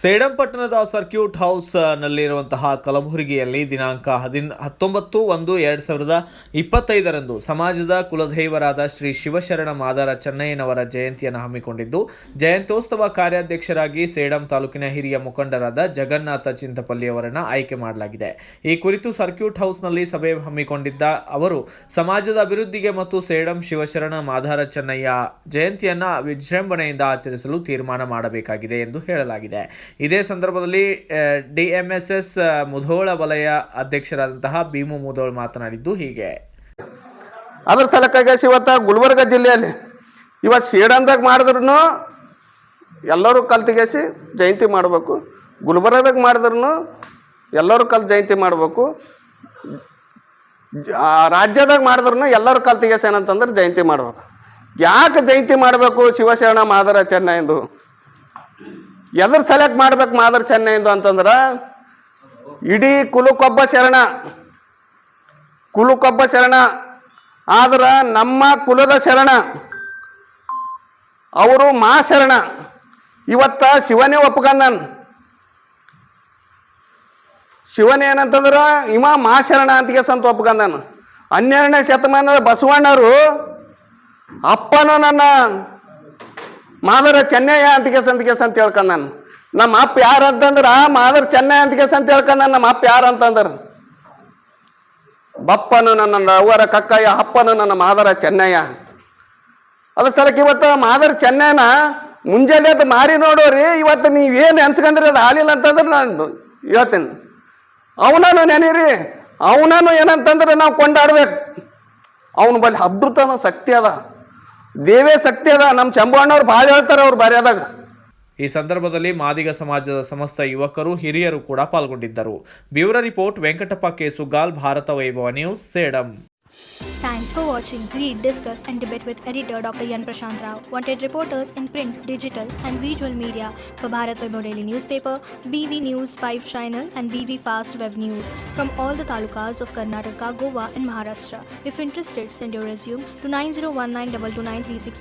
ಸೇಡಂ ಪಟ್ಟಣದ circuit house ನಲ್ಲಿರುವಂತಹ ಕಲಬುರಗಿಯಲ್ಲಿ ದಿನಾಂಕ 19/1/2025 ಸಮಾಜದ ಕುಲದೈವರಾದ ಶ್ರೀ ಶಿವಶರಣ ಮಾದಾರ ಚೆನ್ನಯ್ಯನವರ ಜಯಂತಿಯನ್ನು ಹಮ್ಮಿಕೊಂಡಿದ್ದು, ಜಯಂತ್ಯೋತ್ಸವ ಕಾರ್ಯಾಧ್ಯಕ್ಷರಾಗಿ ಸೇಡಂ ತಾಲೂಕಿನ ಹಿರಿಯ ಮುಖಂಡರಾದ ಜಗನ್ನಾಥ ಚಿಂತಪಲ್ಲಿಯವರನ್ನು ಆಯ್ಕೆ ಮಾಡಲಾಗಿದೆ. ಈ ಕುರಿತು ಸರ್ಕ್ಯೂಟ್ ಹೌಸ್ನಲ್ಲಿ ಸಭೆ ಹಮ್ಮಿಕೊಂಡಿದ್ದ ಅವರು ಸಮಾಜದ ಅಭಿವೃದ್ಧಿಗೆ ಮತ್ತು ಸೇಡಂ ಶಿವಶರಣ ಮಾದಾರ ಚೆನ್ನಯ್ಯ ಜಯಂತಿಯನ್ನು ವಿಜೃಂಭಣೆಯಿಂದ ಆಚರಿಸಲು ತೀರ್ಮಾನ ಮಾಡಬೇಕಾಗಿದೆ ಎಂದು ಹೇಳಲಾಗಿದೆ. ಇದೇ ಸಂದರ್ಭದಲ್ಲಿ DMSS ಮುಧೋಳ ವಲಯ ಅಧ್ಯಕ್ಷರಾದಂತಹ ಭೀಮು ಮುಧೋಳ್ ಮಾತನಾಡಿದ್ದು ಹೀಗೆ. ಅದರ ಸಲಕ್ಕಾಗಿ ಇವತ್ತು ಗುಲ್ಬರ್ಗ ಜಿಲ್ಲೆಯಲ್ಲಿ ಇವತ್ತು ಸೇಡಂದಾಗ ಮಾಡಿದ್ರು ಎಲ್ಲರೂ ಕಲ್ತಿಗೆಸಿ ಜಯಂತಿ ಮಾಡಬೇಕು, ಗುಲ್ಬರ್ಗದಾಗ ಮಾಡಿದ್ರು ಎಲ್ಲರೂ ಕಲ್ತು ಜಯಂತಿ ಮಾಡಬೇಕು, ರಾಜ್ಯದಾಗ ಮಾಡಿದ್ರು ಎಲ್ಲರೂ ಕಲ್ತಿಗೆಸಿ ಏನಂತಂದ್ರೆ ಜಯಂತಿ ಮಾಡಬೇಕು. ಯಾಕೆ ಜಯಂತಿ ಮಾಡಬೇಕು ಶಿವಶರಣ ಮಾದಾರ ಚೆನ್ನಯ್ಯಂದು? ಎದ್ರ ಸೆಲೆಕ್ಟ್ ಮಾಡ್ಬೇಕು ಮಾದಾರ ಚೆನ್ನಯ್ಯಂದು ಅಂತಂದ್ರೆ ಇಡೀ ಕುಲಕ್ಕೊಬ್ಬ ಶರಣ ಆದ್ರೆ ನಮ್ಮ ಕುಲದ ಶರಣ ಅವರು ಮಾ ಶರಣ. ಇವತ್ತ ಶಿವನೇ ಒಪ್ಕೊಂಡನ್. ಶಿವನೇ ಏನಂತಂದ್ರೆ ಇವ ಮಾ ಶರಣ ಅಂತಿಗೆ ಸಂತ ಒಪ್ಕೊಂಡನ್. 12ನೇ ಶತಮಾನದ ಬಸವಣ್ಣರು ಅಪ್ಪನು ನನ್ನ ಮಾದಾರ ಚೆನ್ನಯ್ಯ ಅಂತಿಗೆ ಸಂತ ಹೇಳ್ಕೊಂಡಾನ. ನಮ್ಮ ಅಪ್ಪ ಯಾರು ಅಂತಂದ್ರ ಮಾದಾರ ಚೆನ್ನಯ್ಯ ಅಂತಿಗೆ ಸಂತ ಹೇಳ್ಕೊಂಡಾನ. ನಮ್ಮ ಅಪ್ಪ ಯಾರು ಅಂತಂದ್ರ ಬಪ್ಪನು ನನ್ನ ಅವ್ವರ ಕಕ್ಕಯ್ಯ, ಅಪ್ಪನು ನನ್ನ ಮಾದಾರ ಚೆನ್ನಯ್ಯ. ಅದ್ರ ಸಲಕ್ಕೆ ಇವತ್ತು ಮಾದಾರ ಚೆನ್ನಯ್ಯನ ಮುಂಜಾನೆ ಅದು ಮಾರಿ ನೋಡೋರಿ. ಇವತ್ತು ನೀವೇನು ನೆನ್ಸ್ಕೊಂಡ್ರಿ ಅದು ಹಾಲಿಲ್ಲ ಅಂತಂದ್ರೆ ನಾನು ಹೇಳ್ತೇನೆ, ಅವನನ್ನು ನೆನೀರಿ. ಅವನನ್ನು ಏನಂತಂದ್ರೆ ನಾವು ಕೊಂಡಾಡ್ಬೇಕು. ಅವನ ಬಳಿ ಅದ್ಭುತ ಶಕ್ತಿ ಅದ, ದೇವೇ ಶಕ್ತಿ ಅದ. ನಮ್ಮ ಶಂಭಣ್ಣವ್ರು ಭಾಳ ಹೇಳ್ತಾರೆ ಅವ್ರು ಬರ್ಯಾದಾಗ. ಈ ಸಂದರ್ಭದಲ್ಲಿ ಮಾದಿಗ ಸಮಾಜದ ಸಮಸ್ತ ಯುವಕರು ಹಿರಿಯರು ಕೂಡ ಪಾಲ್ಗೊಂಡಿದ್ದರು. Bureau report Venkatappa K Sugal, Bharat Vaibhav news, Sedam. Thanks for watching. Read, discuss and debate with editor Dr. Yan Prashant Rao. Wanted reporters in print, digital and visual media for Bharat Vaibhav Daily Newspaper, BV News 5 Channel and BV Fast Web News from all the talukas of Karnataka, Goa and Maharashtra. If interested, send your resume to 9019229369.